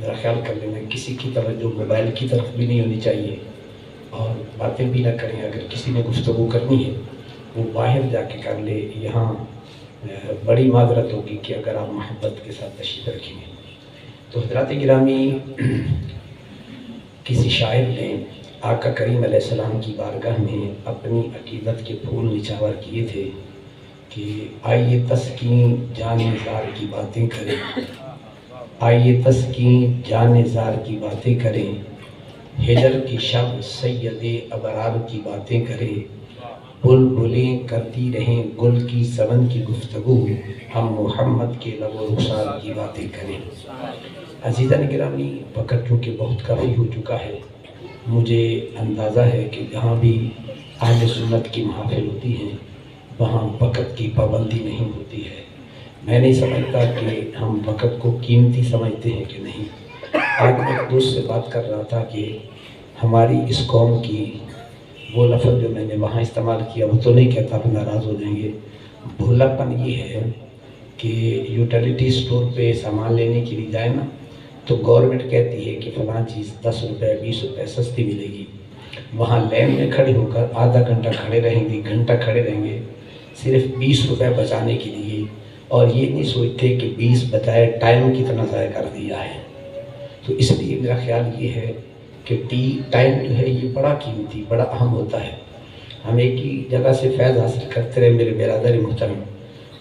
ذرا خیال کر لینا، کسی کی توجہ موبائل کی طرف بھی نہیں ہونی چاہیے اور باتیں بھی نہ کریں. اگر کسی نے گفتگو کرنی ہے وہ باہر جا کے کر لے. یہاں بڑی معذرت ہوگی کہ اگر آپ محبت کے ساتھ تشریف رکھیں گے. تو حضرات گرامی، کسی شاعر نے آقا کریم علیہ السلام کی بارگاہ میں اپنی عقیدت کے پھول نچھاور کیے تھے کہ آئیے تسکین جان زار کی باتیں کریں، آئیے تسکین جان زار کی باتیں کریں، ہجر کی شب سید ابرار کی باتیں کریں، بلبلیں کرتی رہیں گل کی سمن کی گفتگو، ہم محمد کے لب و رخسار کی باتیں کریں. عزیزان گرامی، وقت چونکہ بہت کافی ہو چکا ہے. مجھے اندازہ ہے کہ جہاں بھی اہل سنت کی محافل ہوتی ہیں وہاں وقت کی پابندی نہیں ہوتی ہے. میں نہیں سمجھتا کہ ہم وقت کو قیمتی سمجھتے ہیں کہ نہیں. آج میں ایک دوست سے بات کر رہا تھا کہ ہماری اس قوم کی وہ لفظ جو میں نے وہاں استعمال کیا وہ تو نہیں کہتا، آپ ناراض ہو جائیں گے. بھولا پن یہ ہے کہ یوٹیلیٹی سٹور پہ سامان لینے کے لیے جائے نا تو گورنمنٹ کہتی ہے کہ فلاں چیز 10 روپے 20 روپے سستی ملے گی. وہاں لائن میں کھڑے ہو کر آدھا گھنٹہ کھڑے رہیں گے، گھنٹہ کھڑے رہیں گے صرف 20 روپے بچانے کے لیے، اور یہ نہیں سوچتے کہ 20 بچائے ٹائم کتنا ضائع کر دیا ہے. تو اس لیے میرا خیال یہ ہے کہ ٹائم جو ہے یہ بڑا قیمتی، بڑا اہم ہوتا ہے. ہم ایک ہی جگہ سے فیض حاصل کرتے رہے میرے برادر محترم.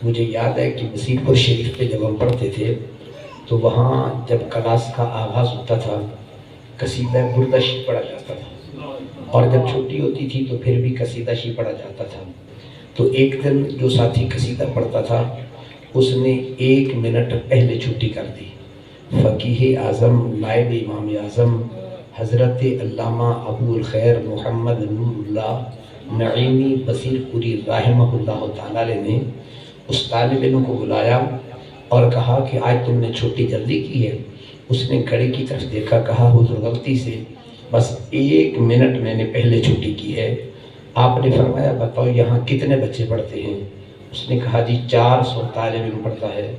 مجھے یاد ہے کہ مسیح پور شریف پہ جب ہم پڑھتے تھے تو وہاں جب کلاس کا آغاز ہوتا تھا قصیدہ بردہ شریف پڑھا جاتا تھا، اور جب چھٹی ہوتی تھی تو پھر بھی قصیدہ شریف پڑھا جاتا تھا. تو ایک دن جو ساتھی قصیدہ پڑھتا تھا اس نے 1 منٹ پہلے چھٹی کر دی. فقیہ اعظم نائب امام اعظم حضرت علامہ ابو الخیر محمد نور اللہ نعیمی بصیر پوری رحمہ اللہ تعالی نے اس طالب علم کو بلایا اور کہا کہ آج تم نے چھٹی جلدی کی ہے. اس نے گھڑی کی طرف دیکھا، کہا حضور غلطی سے بس 1 منٹ میں نے پہلے چھٹی کی ہے. آپ نے فرمایا بتاؤ یہاں کتنے بچے پڑھتے ہیں؟ اس نے کہا جی 400 طالب علم پڑھتا ہے.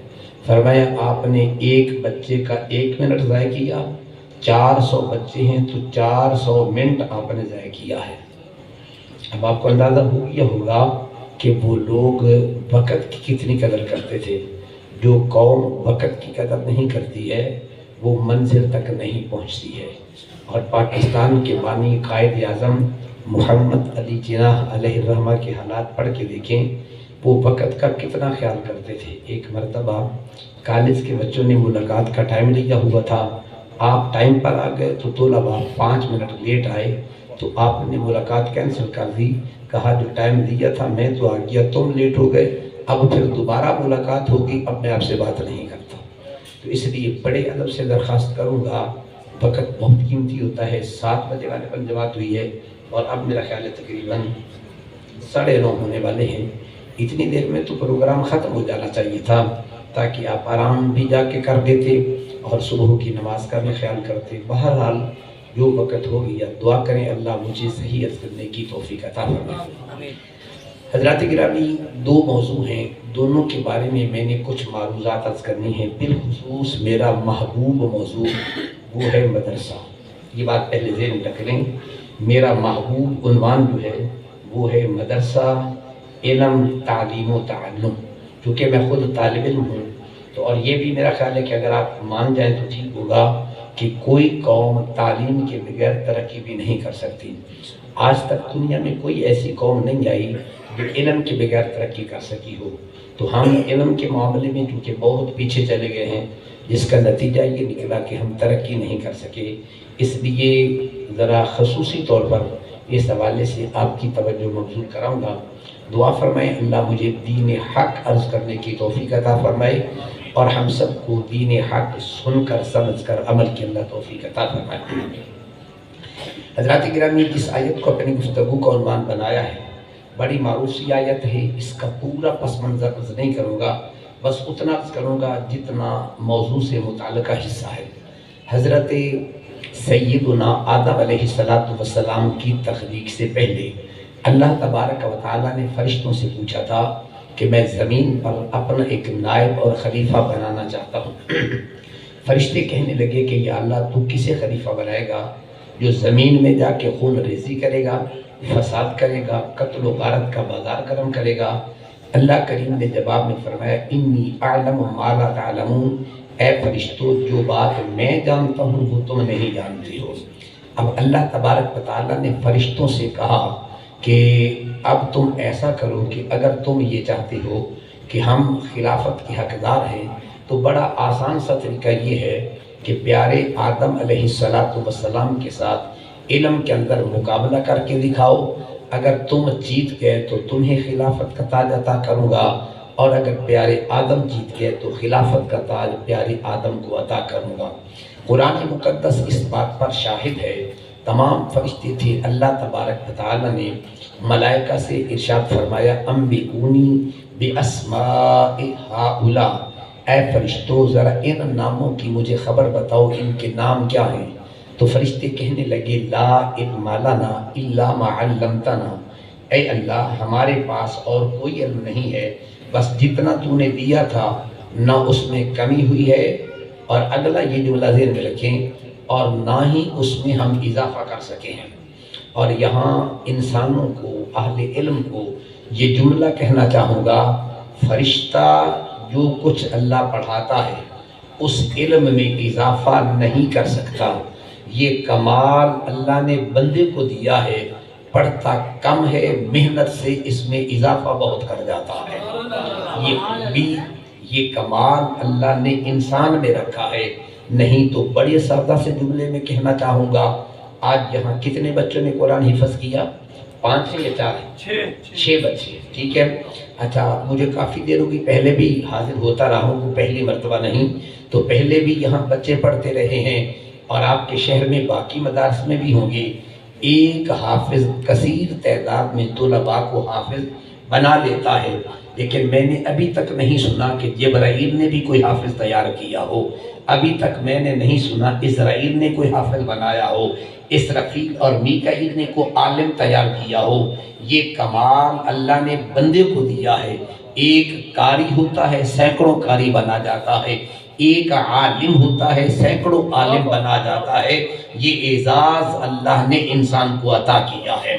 فرمایا آپ نے ایک بچے کا 1 منٹ ضائع کیا، 400 بچے ہیں تو 400 منٹ آپ نے ضائع کیا ہے. اب آپ کو اندازہ ہو گیا ہوگا کہ وہ لوگ وقت کی کتنی قدر کرتے تھے. جو قوم وقت کی قدر نہیں کرتی ہے وہ منزل تک نہیں پہنچتی ہے. اور پاکستان کے بانی قائد اعظم محمد علی جناح علیہ الرحمہ کے حالات پڑھ کے دیکھیں، وہ وقت کا کتنا خیال کرتے تھے. ایک مرتبہ کالج کے بچوں نے ملاقات کا ٹائم لیا ہوا تھا، آپ ٹائم پر آ گئے تو طلباء 5 منٹ لیٹ آئے تو آپ نے ملاقات کینسل کر دی. کہا جو ٹائم دیا تھا میں تو آ گیا، تم لیٹ ہو گئے، اب پھر دوبارہ ملاقات ہوگی، اب میں آپ سے بات نہیں کرتا. تو اس لیے بڑے ادب سے درخواست کروں گا، وقت بہت قیمتی ہوتا ہے. 7 بجے والے پر جماعت ہوئی ہے اور اب میرا خیال ہے تقریباً 9:30 ہونے والے ہیں. اتنی دیر میں تو پروگرام ختم ہو جانا چاہیے تھا تاکہ آپ آرام بھی جا کے کر دیتے اور صبح کی نماز کا بھی خیال کرتے. بہرحال جو وقت ہو گیا، دعا کریں اللہ مجھے صحیح عرض کرنے کی توفیق عطا فرمائے. حضرات گرامی، 2 موضوع ہیں، دونوں کے بارے میں میں نے کچھ معروضات عرض کرنی ہیں. بالخصوص میرا محبوب موضوع وہ ہے مدرسہ. یہ بات پہلے ذہن میں رکھ لیں، میرا محبوب عنوان جو ہے وہ ہے مدرسہ، علم، تعلیم و تعلم. چونکہ میں خود طالب علم ہوں تو اور یہ بھی میرا خیال ہے کہ اگر آپ مان جائیں تو ٹھیک ہوگا کہ کوئی قوم تعلیم کے بغیر ترقی بھی نہیں کر سکتی. آج تک دنیا میں کوئی ایسی قوم نہیں آئی جو علم کے بغیر ترقی کر سکی ہو. تو ہم علم کے معاملے میں چونکہ بہت پیچھے چلے گئے ہیں، جس کا نتیجہ یہ نکلا کہ ہم ترقی نہیں کر سکے. اس لیے ذرا خصوصی طور پر اس حوالے سے آپ کی توجہ مبذول کراؤں گا. دعا فرمائیں اللہ مجھے دین حق عرض کرنے کی توفیق عطا فرمائے اور ہم سب کو دین حق سن کر سمجھ کر عمل کی اللہ توفیق عطا فرمائے. حضرات گرامی، جس آیت کو اپنی گفتگو کا عنوان بنایا ہے بڑی معروف سی آیت ہے. اس کا پورا پس منظر عرض نہیں کروں گا، بس اتنا عرض کروں گا جتنا موضوع سے متعلقہ حصہ ہے. حضرت سیدنا آدم علیہ السلام کی تخلیق سے پہلے اللہ تبارک و تعالیٰ نے فرشتوں سے پوچھا تھا کہ میں زمین پر اپنا ایک نائب اور خلیفہ بنانا چاہتا ہوں. فرشتے کہنے لگے کہ یا اللہ تو کسے خلیفہ بنائے گا جو زمین میں جا کے خون ریزی کرے گا، فساد کرے گا، قتل و غارت کا بازار گرم کرے گا؟ اللہ کریم نے جواب میں فرمایا انی اعلم ما لا تعلمون، اے فرشتوں جو بات میں جانتا ہوں وہ تم نہیں جانتے ہو۔ اب اللہ تبارک و تعالیٰ نے فرشتوں سے کہا کہ اب تم ایسا کرو کہ اگر تم یہ چاہتے ہو کہ ہم خلافت کے حقدار ہیں تو بڑا آسان سا طریقہ یہ ہے کہ پیارے آدم علیہ السلام کے ساتھ علم کے اندر مقابلہ کر کے دکھاؤ، اگر تم جیت گئے تو تمہیں خلافت کا تاج عطا کروں گا، اور اگر پیارے آدم جیت گئے تو خلافت کا تاج پیارے آدم کو عطا کروں گا۔ قرآن مقدس اس بات پر شاہد ہے۔ تمام فرشتے تھے، اللہ تبارک و تعالی نے ملائکہ سے ارشاد فرمایا انبئونی باسماء ہؤلاء، اے فرشتوں ذرا ان ناموں کی مجھے خبر بتاؤ، ان کے نام کیا ہیں؟ تو فرشتے کہنے لگے لا علم لنا الا ما علمتنا، اے اللہ ہمارے پاس اور کوئی علم نہیں ہے، بس جتنا تو نے دیا تھا نہ اس میں کمی ہوئی ہے، اور اگلا یہ جملہ ذہن میں رکھیں، اور نہ ہی اس میں ہم اضافہ کر سکے ہیں۔ اور یہاں انسانوں کو، اہل علم کو یہ جملہ کہنا چاہوں گا، فرشتہ جو کچھ اللہ پڑھاتا ہے اس علم میں اضافہ نہیں کر سکتا، یہ کمال اللہ نے بندے کو دیا ہے، پڑھتا کم ہے، محنت سے اس میں اضافہ بہت کر جاتا ہے۔ یہ کمال اللہ نے انسان میں رکھا ہے، نہیں تو بڑے سادہ سے جملے میں کہنا چاہوں گا، آج یہاں کتنے بچوں نے قرآن حفظ کیا؟ 5 یا 4؟ 6 بچے، ٹھیک ہے۔ اچھا مجھے کافی دیر ہوگی، پہلے بھی حاضر ہوتا رہا ہوں، وہ پہلی مرتبہ نہیں، تو پہلے بھی یہاں بچے پڑھتے رہے ہیں، اور آپ کے شہر میں باقی مدارس میں بھی ہوں گے۔ ایک حافظ کثیر تعداد میں طلباء کو حافظ بنا لیتا ہے، لیکن میں نے ابھی تک نہیں سنا کہ جبرائیل نے بھی کوئی حافظ تیار کیا ہو، ابھی تک میں نے نہیں سنا اسرائیل نے کوئی حافظ بنایا ہو، اسرافیل اور میکائیل نے کوئی عالم تیار کیا ہو۔ یہ کمال اللہ نے بندے کو دیا ہے، ایک قاری ہوتا ہے سینکڑوں قاری بنا جاتا ہے، ایک عالم ہوتا ہے سینکڑوں عالم بنا جاتا ہے، یہ اعزاز اللہ نے انسان کو عطا کیا ہے۔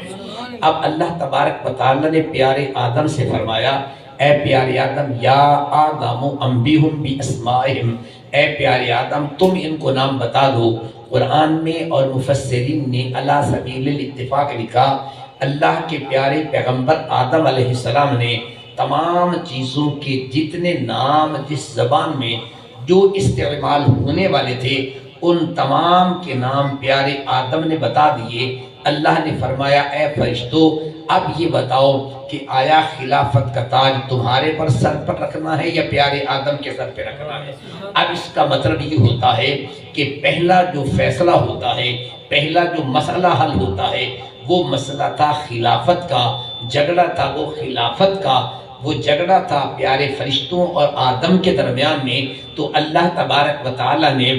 اب اللہ تبارک و تعالی نے پیارے آدم سے فرمایا اے پیارے آدم یا آدم انبئہم باسمائہم، اے پیارے آدم تم ان کو نام بتا دو۔ قرآن میں اور مفسرین نے علی سبیل الاتفاق لکھا، اللہ کے پیارے پیغمبر آدم علیہ السلام نے تمام چیزوں کے جتنے نام جس زبان میں جو استعمال ہونے والے تھے ان تمام کے نام پیارے آدم نے بتا دیے۔ اللہ نے فرمایا اے فرشتوں اب یہ بتاؤ کہ آیا خلافت کا تاج تمہارے پر سر پر رکھنا ہے یا پیارے آدم کے سر پہ رکھنا ہے؟ اب اس کا مطلب یہ ہوتا ہے کہ پہلا جو فیصلہ ہوتا ہے، پہلا جو مسئلہ حل ہوتا ہے وہ مسئلہ تھا خلافت کا، جھگڑا تھا وہ خلافت کا، وہ جھگڑا تھا پیارے فرشتوں اور آدم کے درمیان میں۔ تو اللہ تبارک و تعالی نے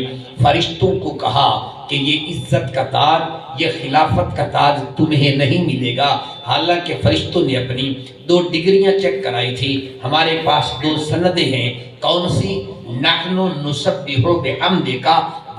فرشتوں کو کہا کہ یہ عزت کا تاج، یہ خلافت کا تاج تمہیں نہیں ملے گا۔ حالانکہ فرشتوں نے اپنی 2 ڈگریاں چیک کرائی تھی، ہمارے پاس 2 سندیں ہیں، کون سی؟ نحن نسبح بحمدک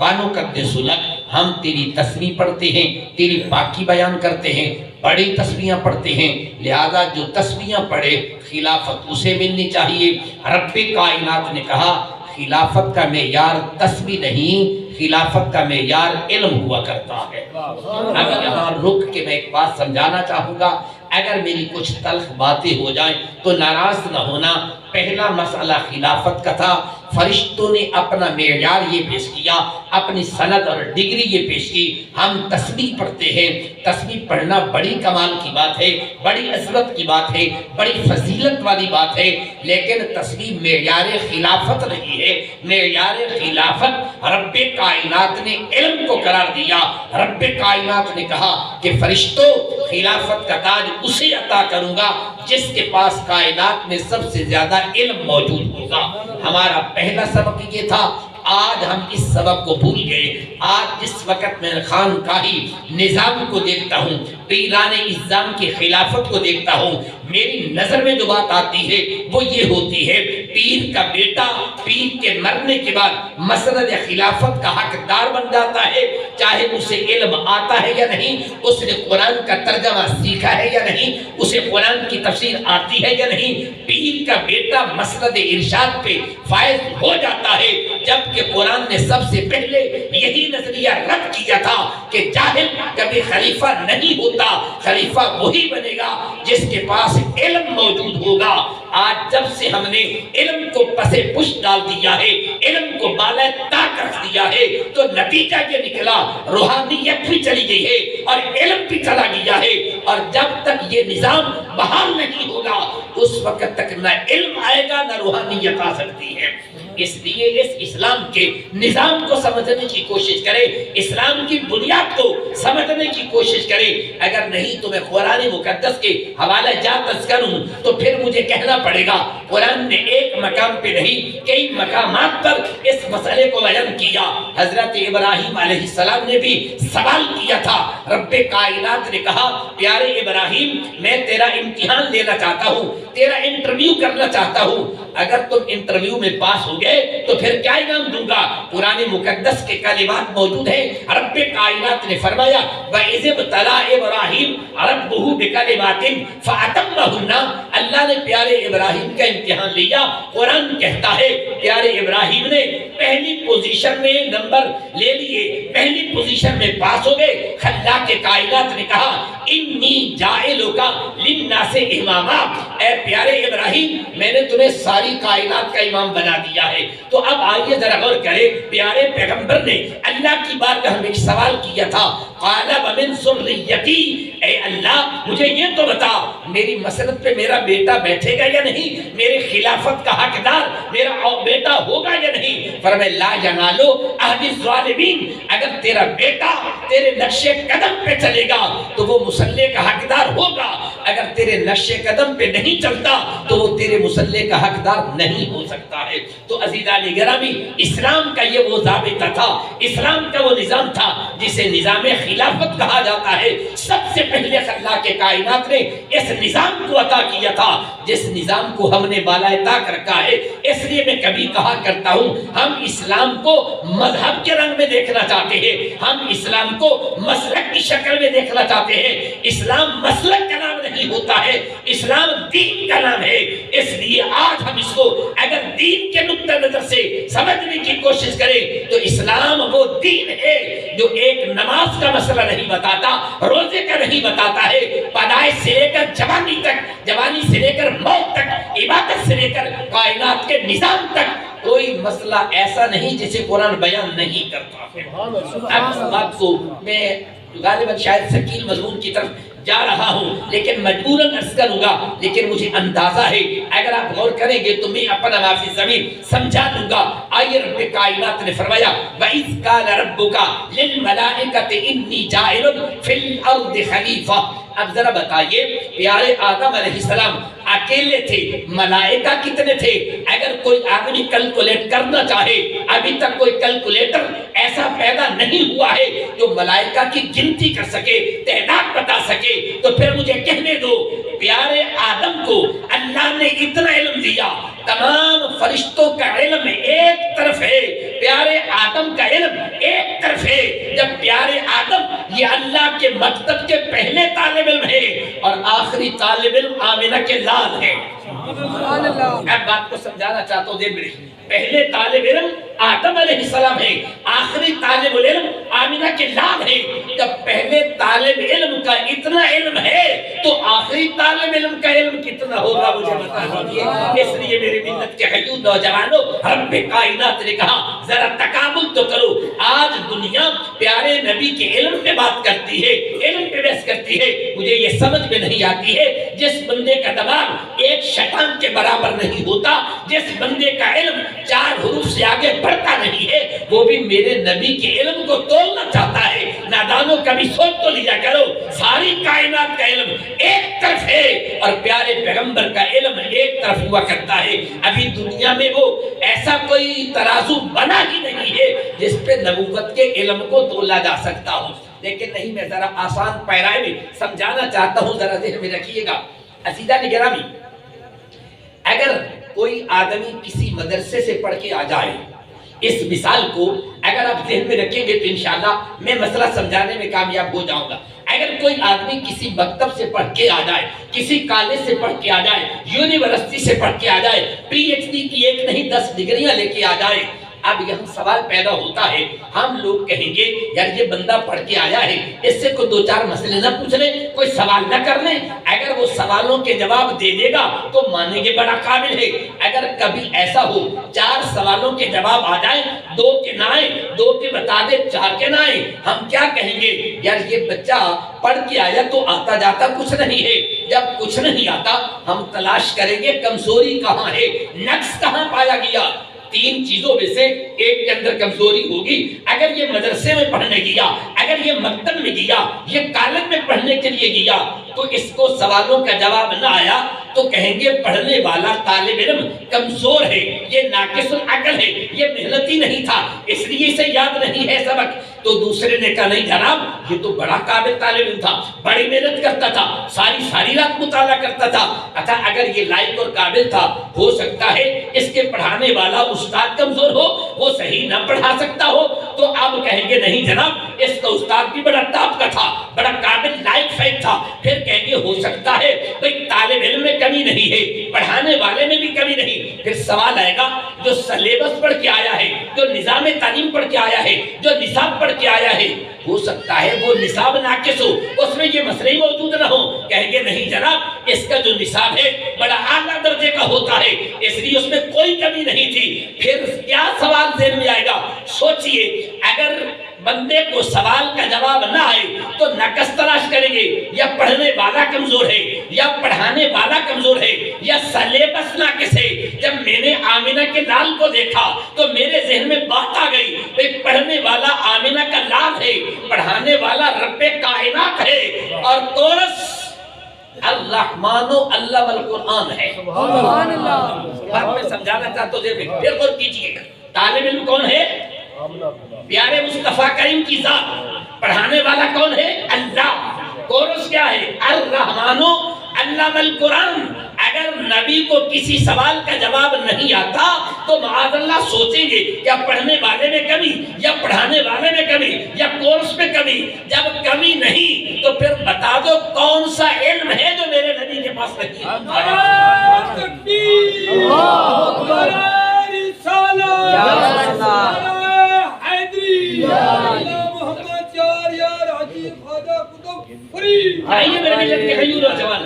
ونقدس لک، ہم تیری تسبیح پڑھتے ہیں، تیری پاکی بیان کرتے ہیں، بڑی تسبیحاں پڑھتے ہیں، لہذا جو تسبیحاں پڑھے خلافت اسے ملنی چاہیے۔ رب کائنات نے کہا خلافت کا معیار تسبیح نہیں، خلافت کا معیار علم ہوا کرتا ہے۔ اب یہاں رک کے میں ایک بات سمجھانا چاہوں گا، اگر میری کچھ تلخ باتیں ہو جائیں تو ناراض نہ ہونا۔ پہلا مسئلہ خلافت کا تھا، فرشتوں نے اپنا معیار یہ پیش کیا، اپنی سند اور ڈگری یہ پیش کی۔ ہم تسبیح پڑھتے ہیں، تسبیح پڑھنا بڑی کمال کی بات ہے، بڑی عظمت کی بات ہے، بڑی فضیلت والی بات ہے، لیکن تسبیح معیار خلافت نہیں ہے۔ معیار خلافت رب کائنات نے علم کو قرار دیا۔ رب کائنات نے کہا کہ فرشتوں خلافت کا تاج اسے عطا کروں گا جس کے پاس کائنات میں سب سے زیادہ علم موجود ہوگا۔ ہمارا پہلا سبق یہ تھا، آج ہم اس سبق کو بھول گئے۔ آج جس وقت میں خانقاہی نظام کو دیکھتا ہوں، پیران اعظام کی خلافت کو دیکھتا ہوں، میری نظر میں جو بات آتی ہے وہ یہ ہوتی ہے، پیر کا بیٹا پیر کے مرنے کے بعد مسند خلافت کا حقدار بن جاتا ہے، چاہے اسے علم آتا ہے یا نہیں، اس نے قرآن کا ترجمہ سیکھا ہے یا نہیں، اسے قرآن کی تفسیر آتی ہے یا نہیں، پیر کا بیٹا مسند ارشاد پہ فائز ہو جاتا ہے، جبکہ قرآن نے سب سے پہلے یہی نظریہ رد کیا تھا کہ جاہل کبھی خلیفہ نہیں ہوتا، خلیفہ وہی بنے گا جس کے پاس علم موجود ہوگا۔ آج جب سے ہم نے علم کو پسے پش ڈال دیا ہے، علم کو بالائے طاق رکھ دیا ہے، تو نتیجہ یہ نکلا روحانیت بھی چلی گئی ہے اور علم بھی چلا گیا ہے، اور جب تک یہ نظام بحال نہیں ہوگا اس وقت تک نہ علم آئے گا نہ روحانیت آ سکتی ہے۔ اس لیے اس اسلام کے نظام کو سمجھنے کی کوشش کرے، اسلام کی بنیاد کو سمجھنے کی کوشش کرے۔ اگر نہیں تو میں قرآن مقدس کے حوالہ جات کروں تو پھر مجھے کہنا پڑے گا قرآن نے ایک مقام پہ نہیں کئی مقامات پر اس مسئلے کو بیان کیا۔ حضرت ابراہیم علیہ السلام نے بھی سوال کیا تھا، رب کائنات نے کہا پیارے ابراہیم میں تیرا امتحان لینا چاہتا ہوں، تیرا انٹرویو کرنا چاہتا ہوں، اگر تم انٹرویو میں پاس ہو گئے تو پھر کیا انعام دوں گا؟ قرآن مقدس کے کلمات موجود ہیں، رب کائنات نے فرمایا وَإِذِ ابْتَلَىٰ إِبْرَاهِيمَ رَبُّهُ بِكَلِمَاتٍ فَأَتَمَّهُنَّ اللہ نے پیارے ابراہیم کا امتحان لیا۔ قرآن کہتا ہے پیارے ابراہیم نے پہلی پوزیشن میں نمبر لے لیے، پہلی پوزیشن میں پاس ہو گئے۔ خلاق کائنات نے کہا انی جاعلک للناس اماما، اے پیارے ابراہیم میں نے تمہیں ساری کائنات کا امام بنا دیا ہے۔ تو اب آئیے ذرا غور کریں، پیارے پیغمبر نے اللہ کی بارگاہ میں ایک سوال کیا تھا، قال ومن ذریتی، اے اللہ مجھے یہ تو بتا میری مسند پہ میرا بیٹا بیٹھے گا یا نہیں، میرے خلافت کا حقدار میرا بیٹا ہوگا یا نہیں؟ فرمایا لا ینالو عہد الظالمین، اگر تیرا بیٹا تیرے نقش قدم پہ چلے گا تو وہ مصلی کا حقدار ہوگا، اگر تیرے نقش قدم پہ نہیں چلتا تو وہ تیرے مصلی کا حقدار نہیں ہو سکتا ہے۔ تو عزیزان گرامی، اسلام کا یہ وہ ضابطہ تھا، اسلام کا وہ نظام تھا جسے نظام خلافت کہا جاتا ہے۔ سب سے پہلے خلاق کائنات نے اس نظام کو عطا کیا تھا جس نظام کو ہم نے بالائے طاق رکھا ہے۔ اس لیے میں کبھی کہا کرتا ہوں ہم اسلام کو مذہب کے رنگ میں دیکھنا چاہتے ہیں، ہم اسلام کو مسلک کی شکل میں دیکھنا چاہتے ہیں۔ اسلام مسلک کا نام نہیں ہوتا ہے، اسلام دین کا نام ہے۔ اس لیے آج ہم اس کو اگر دین کے نقطہ نظر سے سمجھنے کی کوشش کریں تو اسلام وہ دین ہے جو ایک نماز کا مسئلہ نہیں بتاتا، روزے کا نہیں بتاتا ہے، پیدائش سے لے کر جوانی تک، جوانی سے لے کر موت تک، عبادت سے لے کر کائنات کے نظام تک کوئی مسئلہ ایسا نہیں جسے قرآن بیان نہیں کرتا ہے۔ اب اس بات کو میں غالباً شاید سکیل مضمون کی طرف جا رہا ہوں لیکن مجبوراً عرض کروں گا، لیکن مجھے اندازہ ہے اگر آپ غور کریں گے تو میں اپنا معافی زمین سمجھا دوں گا۔ آئیے رب کائنات نے فرمایا وَإِذْ قَالَ رَبُّكَ لِلْمَلَائِكَةِ إِنِّي جَاعِلٌ فِي الْأَرْضِ خَلِيفَةً۔ اب ذرا بتائیے پیارے آدم علیہ السلام اکیلے تھے، ملائکہ کتنے تھے؟ اگر کوئی آدمی کیلکولیٹ کرنا چاہے، ابھی تک کوئی کیلکولیٹر ایسا پیدا نہیں ہوا ہے جو ملائکہ کی گنتی کر سکے، تعداد بتا سکے، تو پھر مجھے کہنے دو پیارے آدم کو اللہ نے اتنا علم دیا، تمام فرشتوں کا علم ایک طرف ہے، پیارے آدم کا علم ایک طرف ہے۔ جب پیارے آدم یہ اللہ کے مکتب کے پہلے طالب علم ہے اور آخری طالب علم آمنہ کے لال ہے۔ میں بات کو سمجھانا چاہتا ہوں، دیر پہلے طالب علم آدم علیہ السلام ہے، آخری طالب علم آمنہ کے لال ہے۔ جب پہلے طالب علم کا اتنا علم ہے تو آخری طالب علم کا علم کتنا ہوگا مجھے بتا دیجیے۔ اس لیے میری ملت کے حیون نوجوانوں، رب کائنات نے کہا ذرا تقابل تو کرو۔ آج دنیا پیارے نبی کے علم پہ بات کرتی ہے، علم پہ بحث کرتی ہے، مجھے یہ سمجھ میں نہیں آتی ہے جس بندے کا دماغ ایک شیطان کے برابر نہیں ہوتا، جس بندے کا علم 4 حروف سے آگے بڑھتا نہیں ہے، وہ بھی میرے نبی کے علم کو تولنا چاہتا ہے۔ نادانوں کبھی سوچ تو لیا کرو، ساری کائنات کا علم ایک طرف ہے اور پیارے پیغمبر کا علم ایک طرف ہوا کرتا ہے۔ ابھی دنیا میں وہ ایسا کوئی ترازو بنا ہی نہیں ہے جس پہ نبوت کے علم کو تولا جا سکتا ہو۔ لیکن نہیں، میں ذرا آسان پیرائے میں سمجھانا چاہتا ہوں، ذرا ذہن میں رکھیے گا۔ عزیزان گرامی، اگر کوئی آدمی کسی مدرسے سے پڑھ کے آ جائے، اس مثال کو اگر آپ ذہن میں رکھیں گے تو انشاءاللہ میں مسئلہ سمجھانے میں کامیاب ہو جاؤں گا۔ اگر کوئی آدمی کسی مکتب سے پڑھ کے آ جائے، کسی کالج سے پڑھ کے آ جائے، یونیورسٹی سے پڑھ کے آ جائے، پی ایچ ڈی کی ایک نہیں 10 ڈگریاں لے کے آ جائے، اب یہاں سوال پیدا ہوتا ہے، ہم لوگ کہیں گے یار یہ بندہ پڑھ کے آیا ہے، اس سے کوئی 2-4 مسئلے نہ پوچھ لیں، کوئی سوال نہ کر لیں، اگر وہ سوالوں کے جواب دے دے گا تو مانیں گے بڑا قابل ہے۔ اگر کبھی ایسا ہو 4 سوالوں کے جواب آ جائیں، 2 کے نہ آئیں، 2 کے بتا دے، 4 کے نہ آئیں، ہم کیا کہیں گے؟ یار یہ بچہ پڑھ کے آیا تو آتا جاتا کچھ نہیں ہے۔ جب کچھ نہیں آتا ہم تلاش کریں گے کمزوری کہاں ہے، نقص کہاں پایا گیا۔ 3 چیزوں میں سے ایک کے اندر کمزوری ہوگی۔ اگر یہ مدرسے میں پڑھنے گیا، اگر یہ مکتب میں گیا، یہ کالج میں پڑھنے کے لیے گیا، تو اس کو سوالوں کا جواب نہ آیا تو کہیں گے پڑھنے والا طالب علم کمزور ہے، یہ ناقص العقل ہے، یہ محنتی نہیں تھا، اس لیے اسے یاد نہیں ہے سبق۔ تو دوسرے نے کہا نہیں جناب یہ تو بڑا قابل طالب علم تھا، بڑی محنت کرتا تھا، ساری رات مطالعہ کرتا تھا۔ اچھا اگر یہ لائق اور قابل تھا، ہو سکتا ہے اس کے پڑھانے والا استاد کمزور ہو، وہ صحیح نہ پڑھا سکتا ہو، تو اب کہیں گے نہیں جناب اس کا استاد بھی بڑا ٹاپ کا تھا، بڑا قابل لائق فیک تھا۔ پھر کہیں گے ہو سکتا ہے بھئی طالب علم میں کمی نہیں ہے، پڑھانے والے میں بھی کمی نہیں۔ پھر سوال آئے گا جو سلیبس پڑھ کے آیا ہے، جو نظام تعلیم پڑھ کے آیا ہے، جو نصاب پڑھ کے آیا ہے، ہو سکتا ہے وہ نصاب ناقص ہو، اس میں یہ مسئلے موجود نہ ہو۔ کہیں گے نہیں جناب اس کا جو نصاب ہے بڑا اعلیٰ درجے کا ہوتا ہے، اس لیے اس میں کوئی کمی نہیں تھی۔ پھر کیا سوال ذہن میں آئے گا؟ سوچئے اگر بندے کو سوال کا جواب نہ آئے تو نقص تلاش کریں گے، یا پڑھنے والا کمزور ہے، یا پڑھانے والا کمزور ہے، یا سلیبس ناقص ہے۔ جب میں نے آمینہ کے لال کو دیکھا تو میرے ذہن میں بات آ گئی کہ پڑھنے والا آمینہ کا لال ہے، پڑھانے والا رب کائنات ہے، اور کورس الرحمن علم القرآن ہے۔ سبحان اللہ۔ بات میں سمجھانا چاہتا ہوں، پھر غور کیجئے طالب علم کون ہے؟ پیارے مصطفیٰ کریم کی ذات۔ پڑھانے والا کون ہے؟ اللہ۔ کورس کیا ہے؟ الرحمن علم القرآن۔ اگر نبی کو کسی سوال کا جواب نہیں آتا تو معاذ اللہ سوچیں گے کیا پڑھنے والے میں کمی، یا پڑھانے والے میں کمی، یا کورس میں کمی۔ جب کمی نہیں تو پھر بتا دو کون سا علم ہے جو میرے نبی کے پاس نہیں ہے۔ آئیے میرے ملت کے حیور اور جوان،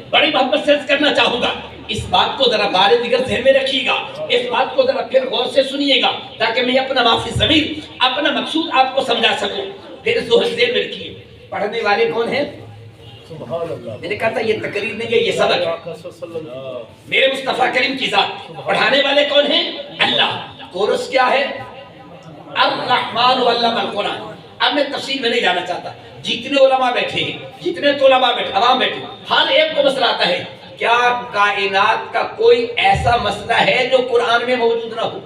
بڑی محبت سے عرض کرنا چاہوں گا، اس بات کو ذرا بارے دیگر ذہن میں رکھیے گا، اس بات کو ذرا پھر غور سے سنیے گا تاکہ میں اپنا معافی ضمیر، اپنا مقصود آپ کو سمجھا سکوں۔ پھر ذہن میں رکھیے پڑھنے والے کون ہیں؟ میں نے کہا تھا یہ تقریر نہیں ہے، یہ سبق ہے، میرے مصطفیٰ کریم کی ذات۔ پڑھانے والے کون ہیں؟ اللہ۔ کورس کیا ہے؟ الرحمن علم القرآن۔ اب میں تفصیل میں نہیں جانا چاہتا، جتنے علماء بیٹھے ہیں، جتنے طلباء بیٹھے، عوام بیٹھے، ہر ایک کو مسئلہ آتا ہے کیا کائنات کا کوئی ایسا مسئلہ ہے جو قرآن میں موجود نہ ہو؟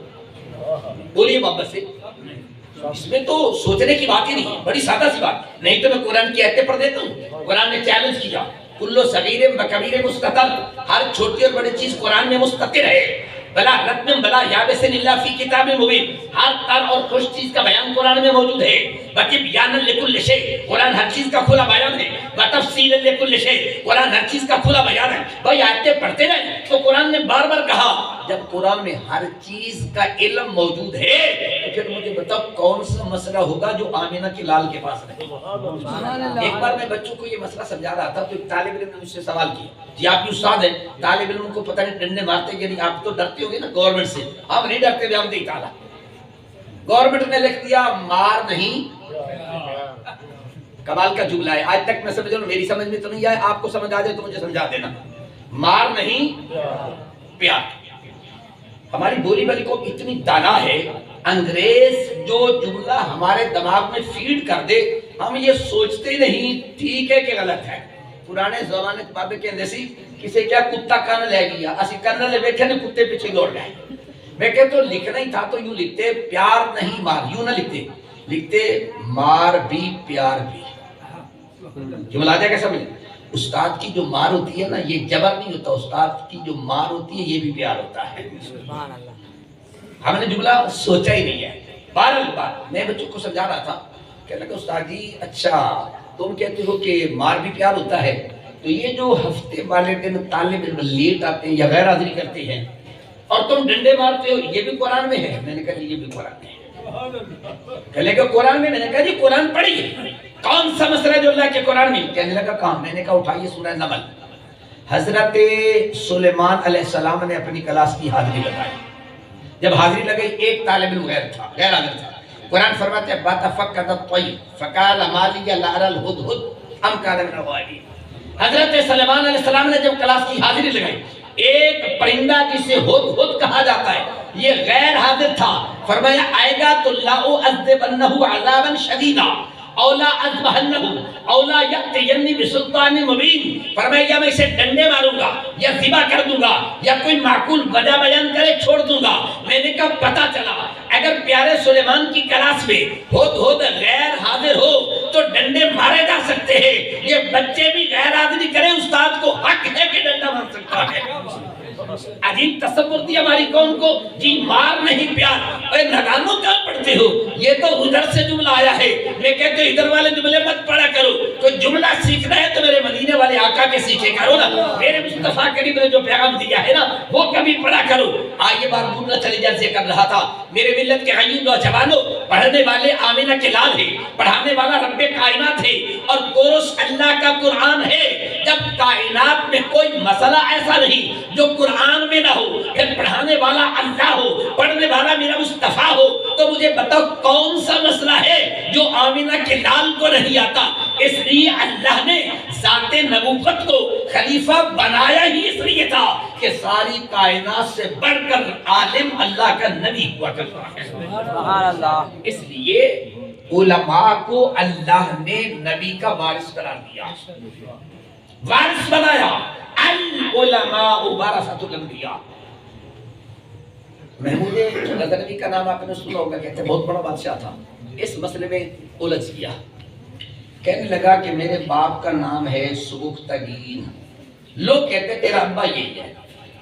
بولیے محبت سے، اس میں تو سوچنے کی بات ہی نہیں ہے، بڑی سادہ سی بات۔ نہیں تو میں قرآن کی آیتیں پڑھ دیتا ہوں۔ قرآن نے چیلنج کیا کلو صغیر بکبیر مستطر، ہر چھوٹی اور بڑی چیز قرآن میں مستطر ہے، بلا رتم بلا یابس الا فی کتاب مبین، ہر تر اور خوش چیز کا بیان قرآن میں موجود ہے۔ بتبیانا لکل شیء، قرآن ہر چیز کا کھلا بیان ہے۔ بتفصیلا لکل شیء، قرآن ہر چیز کا کھلا بیان ہے۔ بھائی آیتیں پڑھتے رہیں تو قرآن نے بار بار کہا جب قرآن میں ہر چیز کا علم موجود ہے تو پھر مجھے بتاؤ کون سا مسئلہ ہوگا جو آمینہ کے لال کے پاس نہیں۔ ایک بار میں بچوں کو یہ مسئلہ سمجھا رہا تھا تو ایک طالب علم نے مجھ سے سوال کیا، جی آپ کی استاد ہیں، طالب علم کو پتہ نہیں ڈنڈے مارتے، یعنی آپ تو ڈرتے ہوں گے نا گورنمنٹ سے، ہم نہیں ڈرتے، ہم نہیں تعالیٰ۔ گورنمنٹ نے لکھ دیا مار نہیں، کمال کا جملہ ہے، آج تک میں سمجھ رہا ہوں، میری سمجھ میں تو نہیں آئے، آپ کو سمجھ آ جائے تو مجھے سمجھا دینا، مار نہیں پیار۔ ہماری بولی بلی کو اتنی دانا ہے، انگریز جو جملہ ہمارے دماغ میں فیڈ کر دے ہم یہ سوچتے نہیں ٹھیک ہے کہ غلط ہے۔ پرانے زمانے کے بابے کہندے سی کسے کیا کتا کن لے گیا، اسی کن لے بیٹھے نے کتے پیچھے دوڑ گئے۔ میں کہ تو لکھنا ہی تھا تو یوں لکھتے پیار نہیں مار، یوں نہ لکھتے لکھتے مار بھی پیار بھی. جملہ آ جائے گا سمجھ. استاد کی جو مار ہوتی ہے نا یہ جبر نہیں ہوتا, استاد کی جو مار ہوتی ہے یہ بھی پیار ہوتا ہے. ہم نے جملہ سوچا ہی نہیں ہے. بار میں بچوں کو سمجھا رہا تھا, کہنے لگا استاد جی اچھا تم کہتے ہو کہ مار بھی پیار ہوتا ہے, تو یہ جو ہفتے والے دن طالب علم لیٹ آتے ہیں یا غیر حاضری کرتے ہیں اور تم ڈنڈے مارتے ہو, یہ بھی قرآن میں ہے؟ میں نے کہا یہ بھی قرآن میں ہے. کہنے لگا قرآن میں؟ میں نے کہا جی قرآن پڑھیے. کون سا مسئلہ جو اللہ کے قرآن میں؟ کہنے لگا کام. میں نے کہا اٹھائیے سورہ نمل. حضرت سلیمان علیہ السلام نے اپنی کلاس کی حاضری لگائی. جب حاضری لگئی ایک طالب علم غیر حاضر تھا. قرآن فرماتے ہیں بَتَفَقَّدَ الطَّيْرُ فَقَالَ مَا لِيَ لَا أَرَى الْهُدْهُدَ أَمْ كَانَ مِنَ الْغَائِبِينَ. حضرت سلیمان علیہ السلام نے جب کلاس کی حاضری لگائی, ایک پرندہ جسے ہد کہا جاتا ہے یہ غیر حاضر تھا. فرمایا آئے گا تو لَأُعَذِّبَنَّهُ عَذَابًا شَدِيدًا اولا اذبحنہ اولا یأتینی بسلطان مبین. فرمایا یا میں اسے ڈنڈے ماروں گا یا ذبح کر دوں گا یا کوئی معقول وجہ بیان کرے چھوڑ دوں گا. میں نے کہا پتہ چلا اگر پیارے سلیمان کی کلاس میں ہد غیر حاضر ہو تو ڈنڈے مارے جا سکتے ہیں. یہ بچے بھی غیر حاضری کریں, استاد کو حق ہے کہ ڈنڈا مار سکتا ہے. عجیب تصور دی ہماری قوم کو. جی مار نہیں پیار. اے نادانوں کہاں پڑھتے ہو؟ یہ تو ادھر سے جملہ آیا ہے. میں کہتے ہوں ادھر والے جملے مت پڑھا کرو. کوئی جملہ سیکھنا ہے تو میرے مدینے والے آقا کے سیکھے کرو نا. میرے مصطفیٰ کریم نے جو پیغام دیا ہے نا وہ کبھی پڑھا کرو. آئیے بات بھولنا چلے جیسے کر رہا تھا. میرے ملت کے عیون نوجوانوں, پڑھنے والے آمینہ کے لال ہے, پڑھانے والا رب کائنات ہے اور کورس اللہ کا قرآن ہے. جب کائنات میں کوئی مسئلہ ایسا نہیں جو قرآن میں نہ ہو, پھر پڑھانے والا اللہ ہو, پڑھنے والا میرا مصطفیٰ ہو, تو مجھے بتاؤ کون سا مسئلہ ہے جو آمینہ کے لال کو نہیں آتا. اس لیے اللہ نے ذات نبوت کو خلیفہ بنایا ہی اس لیے تھا کہ ساری کائنات سے بڑھ کر عالم اللہ کا نبی ہوا کرتا ہے. سبحان اللہ. اس لیے علماء کو اللہ نے نبی کا وارث قرار دیا, وارث بنایا. العلماء ورثۃ الانبیاء. محمود غزنوی کا نام آپ نے سنا ہوگا, کہتے ہیں بہت بڑا بادشاہ تھا. اس مسئلے میں الجھ گیا, کہنے لگا کہ میرے باپ کا نام ہے سبکتگین. لوگ کہتے تیرا ابا یہی ہے.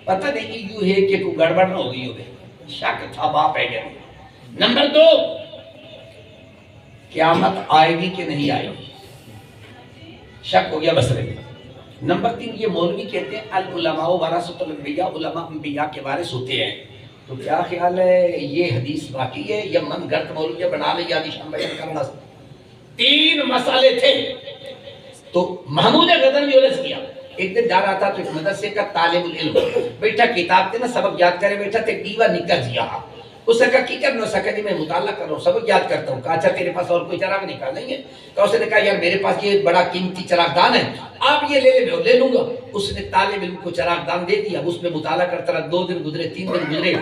پتہ نہیں یوں ہے کہ کوئی گڑبڑ نہ ہو گئی ہوگی. شک تھا باپ ہے کیا. نمبر 2, قیامت آئے گی کہ نہیں آئے گی, شک ہو گیا مسئلے میں. نمبر 3, یہ مولوی کہتے ہیں العلماء ورثۃ الانبیاء, علماء انبیاء کے وارث ہوتے ہیں. تو کیا خیال ہے یہ حدیث واقعی ہے یا من گھر مولوی بنا لے یا حدیث بیان کرنا. 3 مسئلے تھے. تو محمود غزنوی الجھ گیا. ایک دن جا رہا تھا تو ایک مدرسے کا طالب العلم بیٹھا کتاب تھے نا سبق یاد کرے بیٹھا تے دیوا نکل گیا. اس نے کہا کی کرنا؟ سکا جی میں مطالعہ کر رہا ہوں, سبق یاد کرتا ہوں. کہا اچھا تیرے پاس اور کوئی چراغ نکال نہیں ہے؟ تو اس نے کہا یار میرے پاس یہ بڑا قیمتی چراغ دان ہے, آپ یہ لے لے. لے لوں گا. اس نے طالب علم کو چراغ دان دے دیا. اس میں مطالعہ کرتا رہا. 2 دن گزرے, 3 دن گزرے,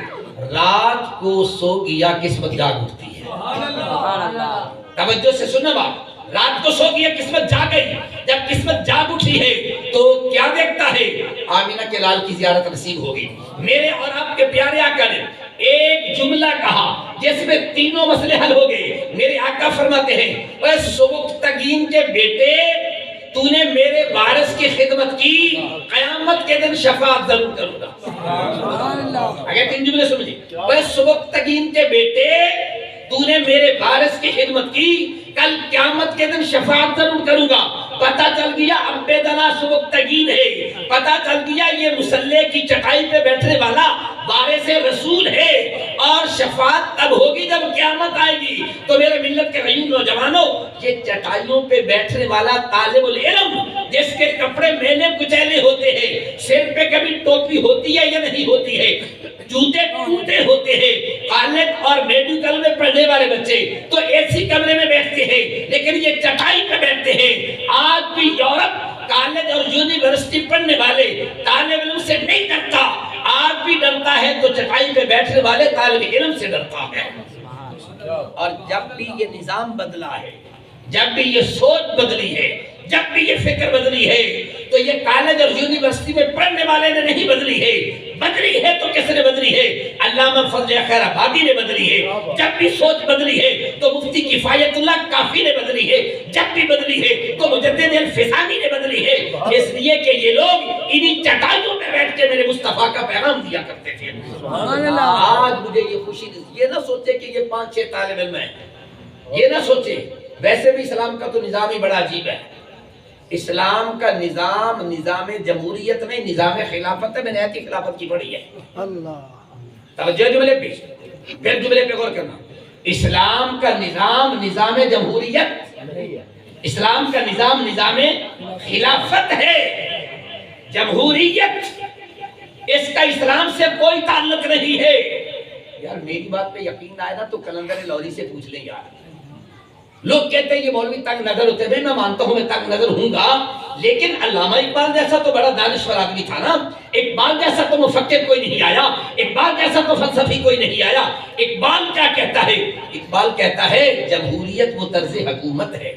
رات کو سو گیا, قسمت جاگ اٹھتی ہے. توجہ سے سننا بات. رات کو سو گیا, قسمت جاگ گئی. جب قسمت جاگ اٹھی ہے تو کیا دیکھتا ہے؟ آمینہ کے لال کی زیارت نصیب ہوگی. میرے اور آپ کے پیارے آقا نے ایک جملہ کہا جس میں تینوں مسئلے حل ہو گئے. میرے آقا فرماتے ہیں اے سبکتگین کے بیٹے, تو نے میرے وارث کی خدمت کی, قیامت کے دن شفاعت ضرور کروں گا. اگر 3 جملے سمجھیں. اے سبکتگین کے بیٹے, تو نے میرے وارث کی خدمت کی, کل قیامت کے دن شفاعت ضرور کروں گا. پتہ چل گیا عبداللہ سبکتگین ہے, پتہ چل گیا یہ مصلی کی چٹائی پہ بیٹھنے والا وارث رسول ہے, اور شفاعت تب ہوگی جب قیامت آئے گی. تو میرے ملت کے عیون نوجوانوں, یہ چٹائیوں پہ بیٹھنے والا طالب العلم جس کے کپڑے میلے کچیلے ہوتے ہیں, سر پہ کبھی ٹوپی ہوتی ہے یا نہیں ہوتی ہے, جوتے ٹوٹے ہوتے ہیں, کالج اور میڈیکل میں پڑھنے والے بچے تو ایسی کمرے میں بیٹھتے ہیں, لیکن یہ چٹائی پہ بیٹھتے ہیں. آج بھی یورپ کالج اور یونیورسٹی پڑھنے والے طالب علم سے نہیں ڈرتا, آج بھی ڈرتا ہے تو چٹائی پہ بیٹھنے والے طالب علم سے ڈرتا ہے. اور جب بھی یہ نظام بدلا ہے, جب بھی یہ سوچ بدلی ہے, جب بھی یہ فکر بدلی ہے, تو یہ کالج اور یونیورسٹی میں پڑھنے والے نے نہیں بدلی ہے, بدلی ہے تو کس نے بدلی ہے؟ علامہ فضل خیر آبادی نے بدلی ہے۔ جب بھی سوچ بدلی ہے تو مفتی کفایت اللہ کافی نے بدلی ہے۔ جب بھی بدلی ہے تو مجدد الفسانی نے بدلی ہے، اس لیے کہ یہ لوگ انہی چٹائیوں میں بیٹھ کے میرے مصطفیٰ کا پیغام دیا کرتے تھے۔ آج مجھے یہ خوشی یہ نہ سوچے کہ یہ 5-6 طالب علم ہیں، یہ نہ سوچے۔ ویسے بھی اسلام کا تو نظام ہی بڑا عجیب ہے۔ اسلام کا نظام نظام جمہوریت نہیں، نظام خلافت ہے۔ میں نے آیت خلافت کی پڑھی ہے، توجہ جملے پہ، پھر جملے پہ غور کرنا۔ اسلام کا نظام نظام جمہوریت، اسلام کا نظام نظام خلافت ہے۔ جمہوریت اس کا اسلام سے کوئی تعلق نہیں ہے۔ یار میری بات پہ یقین آئے نا تو کلندر لاہوری سے پوچھ لیں یار۔ لوگ کہتے ہیں یہ مولوی تنگ نظر ہوتے ہیں، میں مانتا ہوں میں تنگ نظر ہوں گا، لیکن علامہ اقبال جیسا تو بڑا دانشور آدمی تھا نا۔ اقبال جیسا تو مفکر کوئی نہیں آیا، اقبال جیسا تو فلسفی کوئی نہیں آیا۔ اقبال کیا کہتا ہے؟ اقبال کہتا ہے جمہوریت وہ طرز حکومت ہے،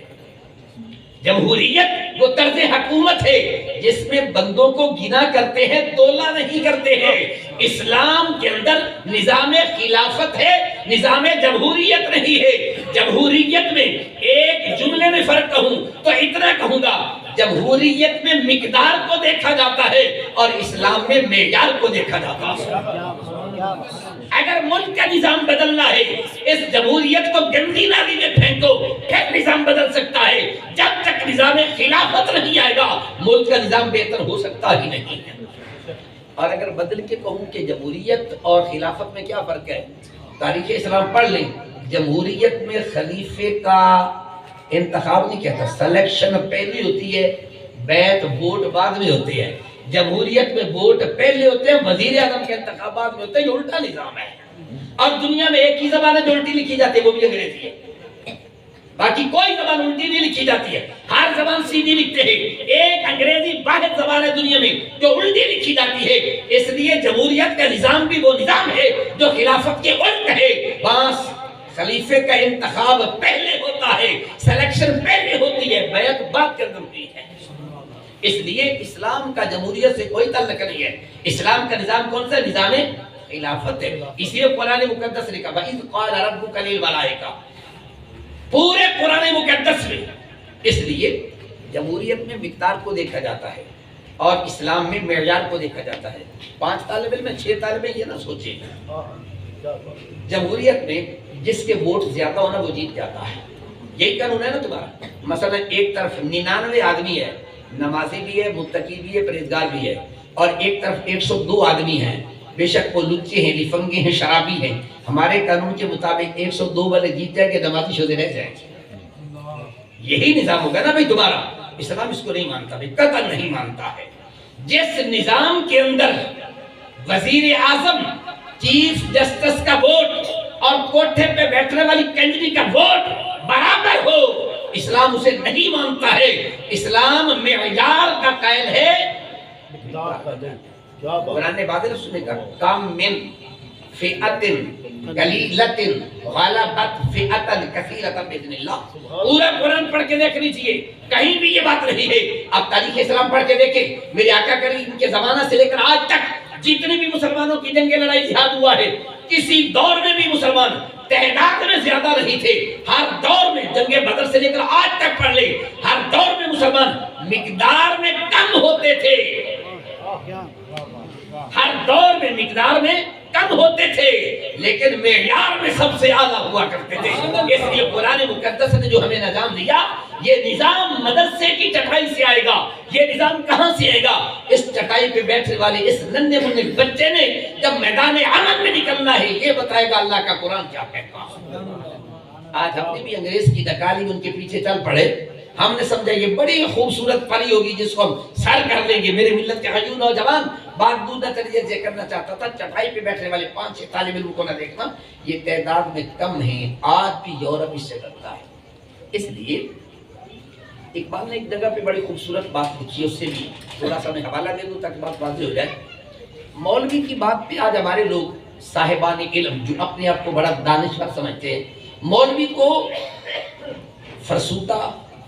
جمہوریت وہ طرز حکومت ہے جس میں بندوں کو گنا کرتے ہیں، تولا نہیں کرتے ہیں۔ اسلام کے اندر نظام خلافت ہے، نظام جمہوریت نہیں ہے۔ جمہوریت میں ایک جملے میں فرق کہوں تو اتنا کہوں گا، جمہوریت میں مقدار کو دیکھا جاتا ہے اور اسلام میں معیار کو دیکھا جاتا ہے۔ اگر ملک کا نظام بدلنا ہے، اس جمہوریت کو گندی نالی میں پھینکو، پھر نظام بدل سکتا ہے۔ جب تک نظام خلافت نہیں آئے گا ملک کا نظام بہتر ہو سکتا ہی نہیں ہے۔ اور اگر بدل کے کہوں کہ جمہوریت اور خلافت میں کیا فرق ہے، تاریخ اسلام پڑھ لیں۔ جمہوریت میں خلیفے کا انتخاب نہیں کہتا، سلیکشن پہلی ہوتی ہے، بیعت ووٹ بعد میں ہوتے ہیں۔ جمہوریت میں ووٹ پہلے ہوتے ہیں، وزیر اعظم کے انتخابات میں ہوتے ہیں۔ یہ الٹا نظام ہے، اور دنیا میں ایک ہی زبان ہے جو الٹی لکھی جاتی ہے، وہ بھی انگریزی ہے۔ باقی کوئی زبان الٹی نہیں لکھی جاتی ہے، ہر زبان سیدھی لکھتے ہیں۔ ایک انگریزی واحد زبان ہے دنیا میں جو الٹی لکھی جاتی ہے۔ اس لیے جمہوریت کا نظام بھی وہ نظام ہے جو خلافت کے الٹ ہے۔ بس خلیفے کا انتخاب پہلے ہوتا ہے، سلیکشن پہلے ہوتی ہے، بیعت بعد کے اندر ہوتی ہے۔ اس لیے اسلام کا جمہوریت سے کوئی تعلق نہیں ہے۔ اسلام کا نظام کون سا؟ نظام خلافت ہے۔ اسی لیے قرآن مقدس لکھا وَإِذْ قَالَ رَبُّكَ لِلْمَلَائِكَةِ، پورے قرآن مقدس میں۔ اس لیے جمہوریت میں مقدار کو دیکھا جاتا ہے اور اسلام میں معیار کو دیکھا جاتا ہے۔ 5 طالب علم 6 طالب علم، یہ نہ سوچے۔ جمہوریت میں جس کے ووٹ زیادہ ہونا وہ جیت جاتا ہے، یہی قانون ہے نا تمہارا۔ مثلا ایک طرف 99 آدمی ہے، نمازی بھی ہے، متقی بھی ہے، پرہیزگار بھی ہے، اور ایک طرف 102 آدمی ہیں، بے شک وہ لچے ہیں، لفنگے ہیں، شرابی ہیں۔ ہمارے قانون کے مطابق 102 والے جیت جائیں گے، نمازی شدے رہ جائیں گے۔ یہی نظام ہوگا نا بھائی تمہارا۔ اسلام اس کو نہیں مانتا بھائی، قطعاً نہیں مانتا ہے۔ جس نظام کے اندر وزیر اعظم، چیف جسٹس کا ووٹ اور کوٹھے پہ بیٹھنے والی کنجری کا ووٹ برابر ہو، اسلام اسے نہیں مانتا ہے۔ اسلام معیار کا قائل ہے۔ قرآن بادل سنے گا، کام من فئت قلیلت غلبت فئت کثیرۃ باذن اللہ۔ پورا قرآن پڑھ کے دیکھ لیجئے، کہیں بھی یہ بات نہیں ہے۔ آپ تاریخ اسلام پڑھ کے دیکھیں، میرے آقا کریم کے زمانہ سے لے کر آج تک جتنی بھی مسلمانوں کی جنگ لڑائی جہاد ہوا ہے، کسی دور میں بھی مسلمان تعداد میں زیادہ نہیں تھے۔ ہر دور میں جنگ بدر سے لے کر آج تک پڑھ لیں، ہر دور میں مسلمان مقدار میں کم ہوتے تھے، ہر دور میں مقدار میں کم ہوتے تھے، لیکن معیار میں سب سے اعلیٰ ہوا کرتے تھے۔ اس لیے قرآن مقدس نے جو ہمیں نظام دیا، یہ نظام مدرسے کی چٹائی سے آئے گا۔ یہ نظام کہاں سے آئے گا؟ اس چٹائی پہ بیٹھنے والے اس ننھے منھے بچے نے جب میدان عمل میں نکلنا ہے، یہ بتائے گا اللہ کا قرآن کیا کہتا ہے۔ آج ہم نے بھی انگریز کی ڈکالی ان کے پیچھے چل پڑے، ہم نے سمجھا یہ بڑی خوبصورت پری ہوگی جس کو ہم سر کر لیں گے۔ میرے ملت کے حیون نوجوان بات دور نہ چلیے یہ کرنا چاہتا تھا، چٹائی پہ بیٹھنے والے 5-6 طالب علم کو نہ دیکھنا، یہ تعداد میں کم ہیں۔ آج بھی یورپ اس سے ڈرتا ہے۔ اس لیے اقبال نے ایک جگہ پہ بڑی خوبصورت بات لکھی ہے، اس سے بھی تھوڑا سا میں حوالہ دے دوں تاکہ بات واضح ہو جائے۔ مولوی کی بات پہ آج ہمارے لوگ صاحبان علم جو اپنے آپ کو بڑا دانشور سمجھتے ہیں، مولوی کو فرسودہ،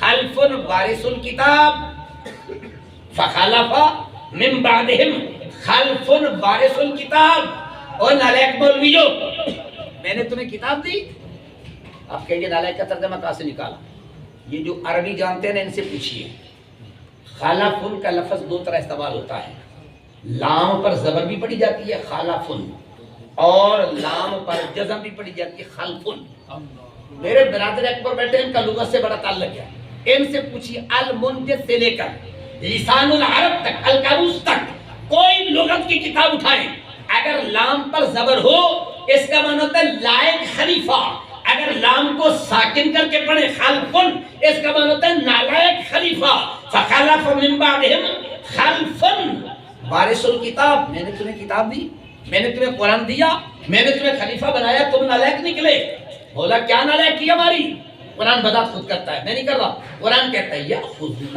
خلف وارث الکتاب فخلف من بعدهم خلف وارث الکتاب۔ اور نالائق مولویوں، میں نے تمہیں کتاب دی، آپ کہیں گے نالائق کا ترجمہ کہاں سے نکالا؟ یہ جو عربی جانتے ہیں نا ان سے پوچھیے، خلف کا لفظ دو طرح استعمال ہوتا ہے، لام پر زبر بھی پڑی جاتی ہے خلف، اور لام پر جزم بھی پڑی جاتی ہے خلف۔ میرے برادر اکبر بیٹھے، ان کا لغت سے بڑا تعلق ہے، ان سے پوچھیے المنجد سے لے کر لسان العرب تک، القاموس تک، کوئی لغت کی کتاب اٹھائیں، اگر لام پر زبر ہو اس کا معنی ہوتا ہے لائق خلیفہ، اگر لام کو ساکن کر کے پڑھیں خلفن اس کا معنی ہوتا ہے نالائق خلیفہ۔ فخلف من بعدہم خلفن وارث الکتاب، میں نے تمہیں کتاب دی، میں نے تمہیں قرآن دیا، میں نے تمہیں خلیفہ بنایا، تم نالائق نکلے۔ بولا کیا نالائق کی ہماری؟ قرآن بذات خود کرتا ہے، میں نہیں کر رہا، قرآن کہتا ہے یأخذون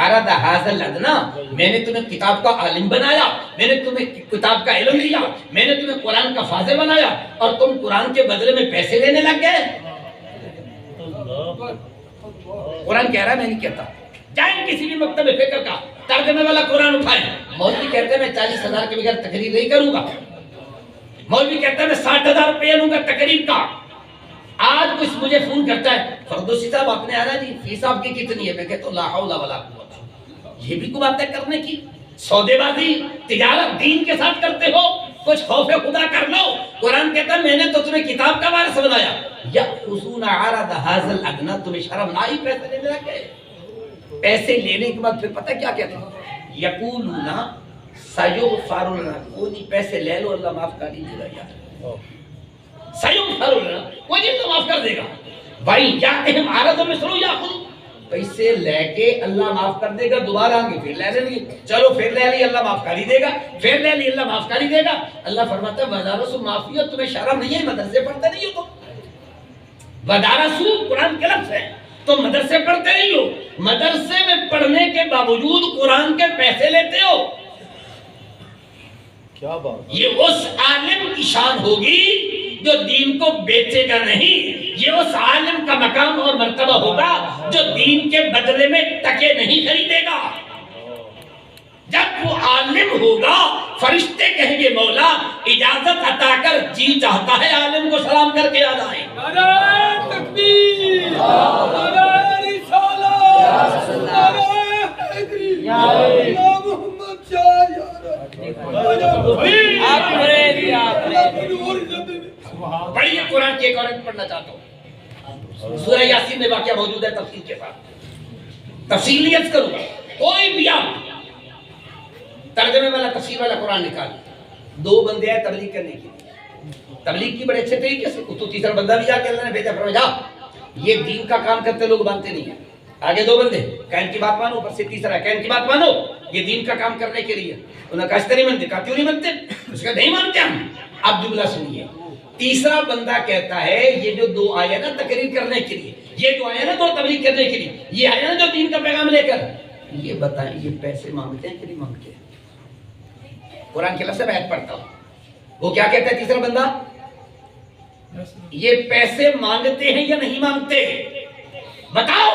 عرض ھذا الادنی، میں نے تمہیں کتاب کا عالم بنایا، میں نے تمہیں کتاب کا علم دیا، میں نے تمہیں قرآن کا فاضل بنایا، اور تم قرآن کے بدلے میں پیسے لینے لگ گئے۔ قرآن کہہ رہا ہے، میں نہیں کہتا۔ جائیں کسی بھی مکتب فکر کا ترجمے والا قرآن اٹھائیں، مولوی کہتے ہیں میں 40,000 کے بغیر تقریر نہیں کروں گا، مولوی کہتا ہے میں 60,000 روپیہ لوں گا تقریر کا۔ آج کچھ مجھے فون کرتا ہے فردوسی صاحب آپ نے آنا جی فیس آپ کی کتنی ہے؟ میں کہتا ہوں لا حول ولا قوت، یہ بھی کوئی باتیں کرنے کی؟ سودے بازی تجارت دین کے ساتھ کرتے ہو، کچھ خوف خدا کر لو۔ قرآن کہتا ہے میں نے تو تمہیں کتاب کا وارث بنایا۔ یأخذون عرض ھذا الادنی، تمہیں شرم نہ آئی پیسے لینے لگے؟ پیسے لینے کے بعد پھر پتہ کیا کہتے ہیں؟ یقولون سیغفر لنا، کوئی پیسے لے لو اللہ معاف کر ہی دے گا یار، سیغفر لنا، کوئی تو معاف کر دے گا۔ بھائی یاتہم عرض مثلہ یاخذ، پیسے لے کے اللہ معاف کر دے گا، دوبارہ آگے پھر لے لیں گے، چلو پھر لے لی اللہ معاف کر ہی دے گا، پھر لے لی اللہ معاف کر ہی دے گا۔ اللہ فرماتا ہے وَدَارَسُ معافیت، تمہیں شرم نہیں ہے مدرسے پڑھتے نہیں ہو تم؟ وَدَارَسُ قرآن کے لفظ ہے، تم مدرسے پڑھتے نہیں ہو، مدرسے میں پڑھنے کے باوجود قرآن کے پیسے لیتے ہو۔ کیا بات، یہ اس عالم کی شان ہوگی جو دین کو بیچے گا نہیں، یہ اس عالم کا مقام اور مرتبہ ہوگا جو دین کے بدلے میں ٹکے نہیں خریدے گا۔ جب وہ عالم ہوگا فرشتے کہیں گے مولا اجازت عطا کر، جی چاہتا ہے عالم کو سلام کر کے آ جائیں۔ نعرہ تکبیر، نعرہ رسالت، نعرہ حیدری، یا محمد شاہ یا بڑی قرآن کی ایک اور پڑھنا چاہتا ہوں، سورہ یاسین میں واقعہ موجود ہے تفصیل کے ساتھ، تفصیل نہیں عرض کروں گا، کوئی بھی آپ ترجمے والا تفسیر والا قرآن نکال، دو بندے ہیں تبلیغ کرنے کے لیے، تبلیغ کی بڑے اچھے طریقے سے، تو تیسرا بندہ بھی جا کے اللہ نے بھیجا، فرمایا جا، یہ دین کا کام کرتے لوگ مانتے نہیں ہیں، آگے دو بندے کہن کی بات مانو، اوپر سے تیسرا کہن کی بات مانو، یہ دین کا کام کرنے کے لیے، انہوں نے کہا اس طرح نہیں مانتے، کہا کیوں نہیں مانتے؟ اس کا نہیں مانتے ہم۔ اب جملہ سنیے، تیسرا بندہ کہتا ہے یہ جو دو آئے نا تقریر کرنے کے لیے، یہ جو آئے نا دو تبلیغ کرنے کے لیے، یہ آئے نا جو دین کا پیغام لے کر، یہ بتائیں یہ پیسے مانگتے ہیں کہ نہیں مانگتے؟ قرآن کے لفظ سے بیعت پڑھتا ہوں، وہ کیا کہتا ہے تیسرا بندہ؟ یہ پیسے مانگتے ہیں یا نہیں مانگتے بتاؤ؟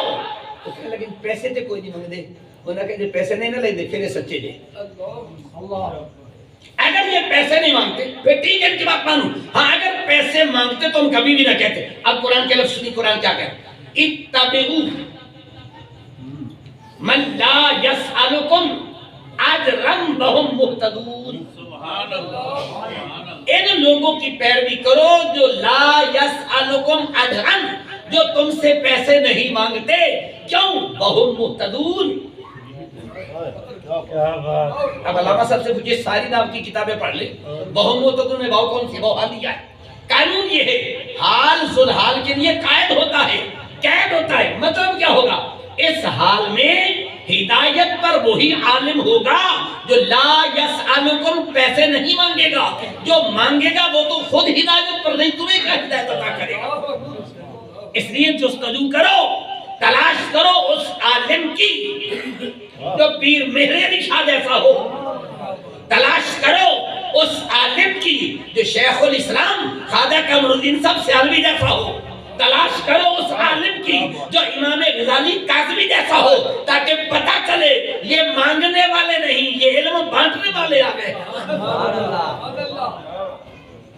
تو کہنے لگے پیسے تے کوئی نہیں مانگ دے، انہوں نے کہا پیسے نہیں نہ لے دے، پھر یہ سچے دے۔ اگر یہ پیسے نہیں مانگتے پھر ٹھیک ہے ان کی بات مانو، ہاں اگر پیسے مانگتے تو ہم کبھی بھی نہ کہتے۔ اب قرآن کے لفظ سنی، قرآن کیا کہتا ہے؟ اتبعوا من لا یسألکم اجرا وہم مہتدون، ان لوگوں کی پیروی کرو جو لا یسألکم اجرا، جو تم سے پیسے نہیں مانگتے، کیوں؟ وہم مہتدون۔ اب علامہ صاحب سے پوچھئے ساری نام کی کتابیں پڑھ لیں، وہم مہتدون میں واو کون سی؟ واو حالیہ ہے۔ قانون یہ ہے حال ذل حال کے لیے قائد ہوتا ہے، قید ہوتا ہے، مطلب کیا ہوگا؟ اس حال میں ہدایت پر وہی عالم ہوگا جو لا یسألکم پیسے نہیں مانگے گا، جو مانگے گا وہ تو خود ہدایت پر نہیں، تمہیں کیا ہدایت عطا کرے گا؟ اس لیے جستجو کرو، تلاش کرو اس عالم کی جو پیر مہر علی شاہ جیسا ہو، تلاش کرو اس عالم کی جو شیخ الاسلام خواجہ قمر الدین صاحب سیالوی جیسا ہو، تلاش کرو اس عالم کی جو امام غزالی کاظمی جیسا ہو، تاکہ پتہ چلے یہ مانگنے والے نہیں، یہ علم بانٹنے والے آ گئے۔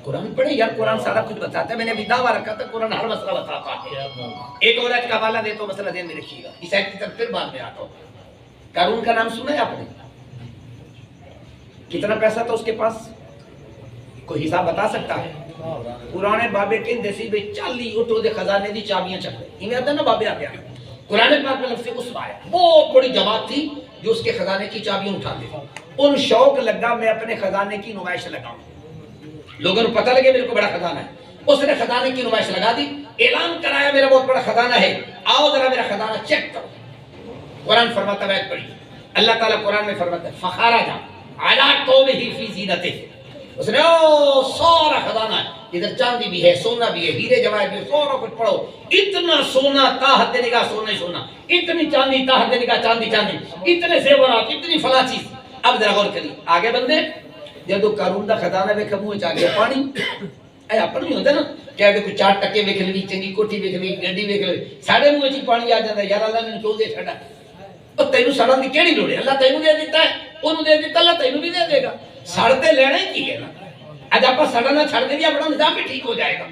قرآن پڑھے یار، قرآن سارا کچھ بتاتا ہے۔ میں نے ابھی دعویٰ رکھا تھا قرآن ہر مسئلہ بتاتا ہے۔ ایک اور آیت کا حوالہ دیتا ہوں، مسئلہ ذہن میں رکھیے گا، اس آیت کی طرف پھر بعد میں آتا ہوں۔ قارون کا نام سنا ہے آپ نے؟ کتنا پیسہ تھا اس کے پاس؟ کوئی حساب بتا سکتا ہے؟ پرانے بابے کے دیسی بے 40 اٹھو دے خزانے دی چابیاں چک رہے انہیں آتا ہے نا بابے آ گیا۔ قرآن پاک میں لفظ اس آیا، بہت بڑی جماعت تھی جو اس کے خزانے کی چابیاں اٹھا دے۔ ان شوق لگا میں اپنے خزانے کی نمائش لگاؤں، لوگوں کو پتہ لگے میرے کو بڑا خزانہ ہے۔ اس نے خزانے کی نمائش لگا دی، اعلان کرایا میرا بہت بڑا خزانہ ہے، آؤ ذرا میرا خزانہ چیک کرو۔ قرآن فرماتا ہے، پڑھی اللہ تعالیٰ قرآن میں فرماتا ہے فخرج علی قومہ فی زینتہ، اس نے او سارا خزانہ ہے، ادھر چاندی بھی ہے، سونا بھی ہے، ہیرے جواہر بھی ہے، سارا کچھ پڑھو، اتنا سونا تا حد نگاہ سونا ہی سونا، اتنی چاندی تا حد نگاہ چاندی چاندی، اتنے زیورات، اتنی فلاں چیز۔ اب ذرا غور کری آگے بندے، جدو قارون دا خزانہ ویکھا منہ چا گیا پانی، اے اپن نہیں ہوتا نا کہ کوئی 4 ٹکے ویکھ لوی، چنگی کوٹھی ویکھ لوی، گڈی ویکھ لوی، ساڈے منہ چ پانی آ جاندا یار اللہ نے کیوں دے چھڈا؟ او تینوں سڑن دی کیڑی لوڑ ہے؟ اللہ تینوں دے دیتا ہے، اونوں دے دیتا، اللہ تینوں بھی دے دے گا۔ سڑتے لینا کی ہے نا، آج آپ سڑنا چھڑ دیں گے اپنا نظام بھی ٹھیک ہو جائے گا۔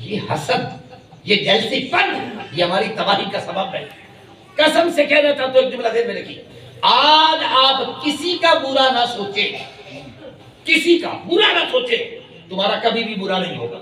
یہ حسد، یہ جلسی پن، یہ ہماری تباہی کا سبب ہے۔ قسم سے کہنا چاہتا ہوں، ایک جملہ ذہن میں رکھیے، آج آپ کسی کا برا نہ سوچیں، کسی کا برا نہ سوچیں، تمہارا کبھی بھی برا نہیں ہوگا۔